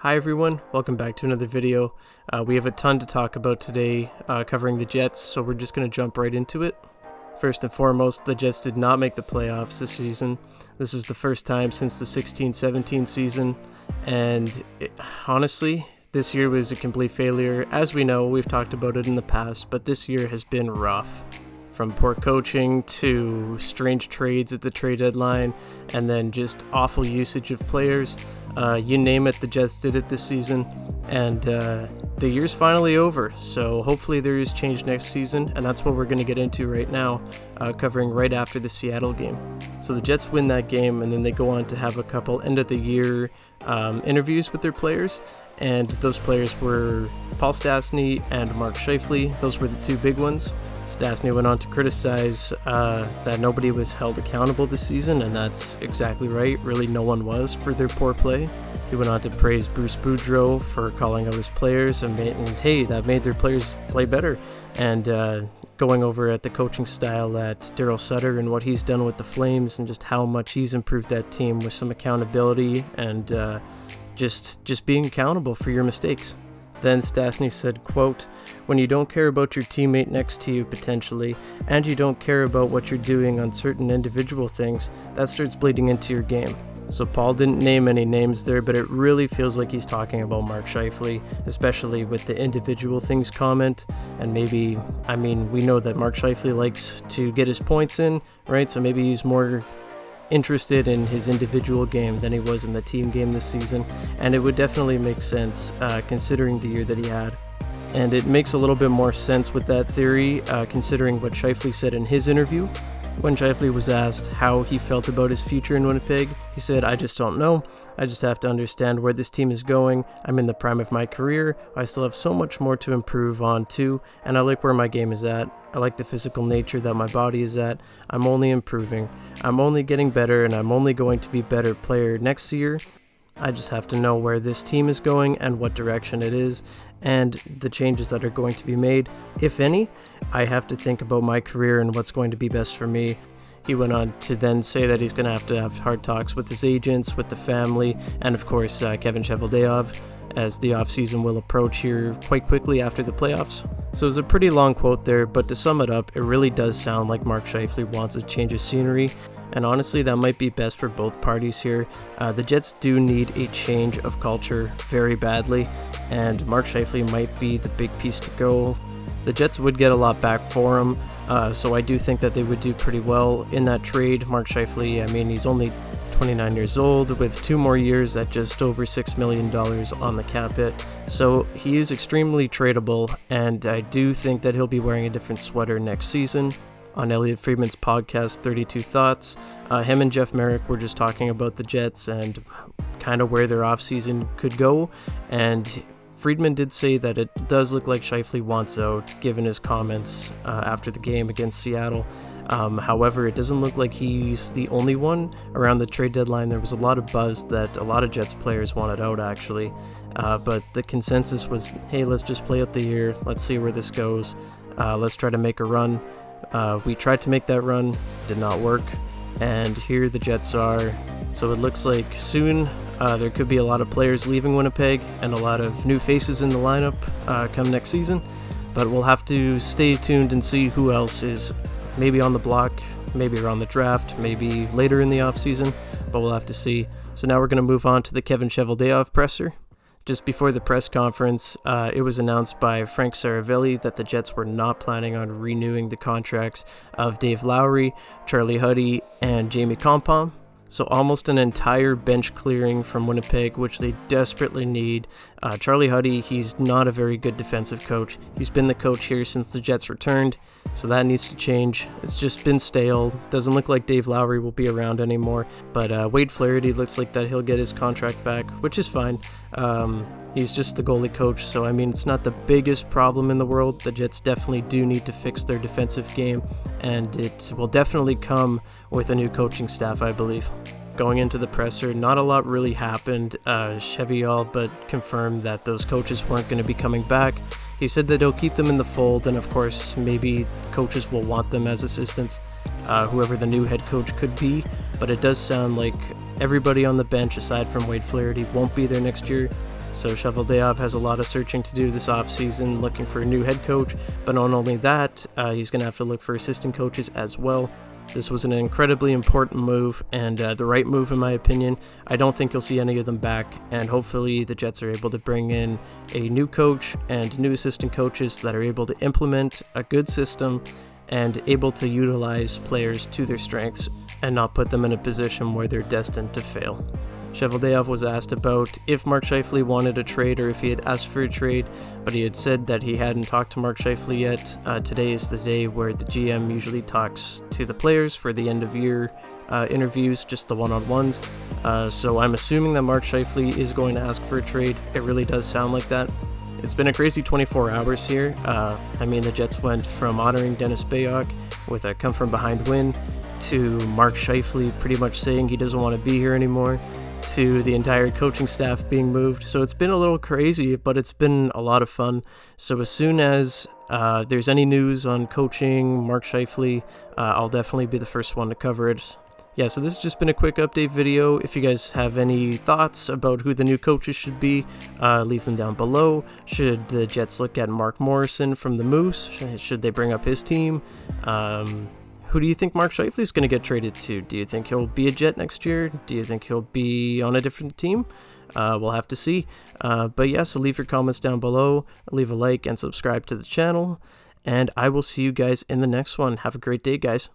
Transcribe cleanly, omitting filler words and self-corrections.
Hi everyone, welcome back to another video. We have a ton to talk about today covering the Jets, so we're just going to jump right into it. First and foremost, the Jets did not make the playoffs this season. This is the first time since the 16-17 season, and honestly, this year was a complete failure. As we know, we've talked about it in the past, but this year has been rough. From poor coaching to strange trades at the trade deadline, and then just awful usage of players. You name it, the Jets did it this season, and the year's finally over, so hopefully there is change next season, and that's what we're going to get into right now, covering right after the Seattle game. So the Jets win that game, and then they go on to have a couple end-of-the-year interviews with their players, and those players were Paul Stastny and Mark Scheifele. Those were the two big ones. Stastny went on to criticize that nobody was held accountable this season, and that's exactly right. Really, no one was for their poor play. He went on to praise Bruce Boudreau for calling out his players, and hey, that made their players play better. And going over at the coaching style at Daryl Sutter and what he's done with the Flames, and just how much he's improved that team with some accountability and just being accountable for your mistakes. Then Stastny said, quote, "When you don't care about your teammate next to you potentially, and you don't care about what you're doing on certain individual things, that starts bleeding into your game." So Paul didn't name any names there, but it really feels like he's talking about Mark Scheifele, especially with the individual things comment. And maybe, we know that Mark Scheifele likes to get his points in, right? So maybe he's more interested in his individual game than he was in the team game this season, and it would definitely make sense considering the year that he had. And it makes a little bit more sense with that theory considering what Scheifele said in his interview. When Scheifele was asked how he felt about his future in Winnipeg, he said, "I just don't know. I just have to understand where this team is going. I'm in the prime of my career. I still have so much more to improve on too, and I like where my game is at. I like the physical nature that my body is at. I'm only improving. I'm only getting better, and I'm only going to be a better player next year. I just have to know where this team is going and what direction it is, and the changes that are going to be made, if any. I have to think about my career and what's going to be best for me." He went on to then say that he's going to have hard talks with his agents, with the family, and of course Kevin Cheveldayoff, as the offseason will approach here quite quickly after the playoffs. So it was a pretty long quote there, but to sum it up, it really does sound like Mark Scheifele wants a change of scenery, and honestly that might be best for both parties here. The Jets do need a change of culture very badly, and Mark Scheifele might be the big piece to go. The Jets would get a lot back for him, so I do think that they would do pretty well in that trade. Mark Scheifele, he's only 29 years old with 2 more years at just over $6 million on the cap hit. So he is extremely tradable, and I do think that he'll be wearing a different sweater next season. On Elliott Friedman's podcast, 32 Thoughts, him and Jeff Merrick were just talking about the Jets and kind of where their offseason could go, and Friedman did say that it does look like Scheifele wants out, given his comments after the game against Seattle. However, it doesn't look like he's the only one. Around the trade deadline, there was a lot of buzz that a lot of Jets players wanted out, actually. But the consensus was, hey, let's just play out the year. Let's see where this goes. Let's try to make a run. We tried to make that run. Did not work. And here the Jets are. So it looks like soon there could be a lot of players leaving Winnipeg and a lot of new faces in the lineup come next season. But we'll have to stay tuned and see who else is maybe on the block, maybe around the draft, maybe later in the offseason, but we'll have to see. So now we're going to move on to the Kevin Cheveldayoff presser. Just before the press conference, it was announced by Frank Saravelli that the Jets were not planning on renewing the contracts of Dave Lowry, Charlie Huddy, and Jamie Kompom. So almost an entire bench clearing from Winnipeg, which they desperately need. Charlie Huddy, he's not a very good defensive coach. He's been the coach here since the Jets returned, so that needs to change. It's just been stale. Doesn't look like Dave Lowry will be around anymore, but Wade Flaherty looks like that he'll get his contract back, which is fine. He's just the goalie coach, so it's not the biggest problem in the world. The Jets definitely do need to fix their defensive game, and it will definitely come with a new coaching staff, I believe. Going into the presser, not a lot really happened. Cheveldayoff but confirmed that those coaches weren't going to be coming back. He said that he'll keep them in the fold, and of course, maybe coaches will want them as assistants, whoever the new head coach could be, but it does sound like everybody on the bench, aside from Wade Flaherty, won't be there next year. So Scheifele has a lot of searching to do this offseason, looking for a new head coach, but not only that, he's going to have to look for assistant coaches as well. This was an incredibly important move, and the right move in my opinion. I don't think you'll see any of them back, and hopefully the Jets are able to bring in a new coach and new assistant coaches that are able to implement a good system and able to utilize players to their strengths and not put them in a position where they're destined to fail. Scheifele was asked about if Mark Scheifele wanted a trade or if he had asked for a trade, but he had said that he hadn't talked to Mark Scheifele yet. Today is the day where the GM usually talks to the players for the end-of-year interviews, just the one-on-ones. So I'm assuming that Mark Scheifele is going to ask for a trade. It really does sound like that. It's been a crazy 24 hours here. The Jets went from honoring Dennis Bayok with a come-from-behind win to Mark Scheifele pretty much saying he doesn't want to be here anymore, to the entire coaching staff being moved. So it's been a little crazy, but it's been a lot of fun. So as soon as there's any news on coaching, Mark Scheifele, I'll definitely be the first one to cover it. Yeah, so this has just been a quick update video. If you guys have any thoughts about who the new coaches should be, leave them down below. Should the Jets look at Mark Morrison from the Moose? Should they bring up his team? Who do you think Mark Scheifele is going to get traded to? Do you think he'll be a Jet next year? Do you think he'll be on a different team? We'll have to see. But yeah, so leave your comments down below, leave a like, and subscribe to the channel. And I will see you guys in the next one. Have a great day, guys.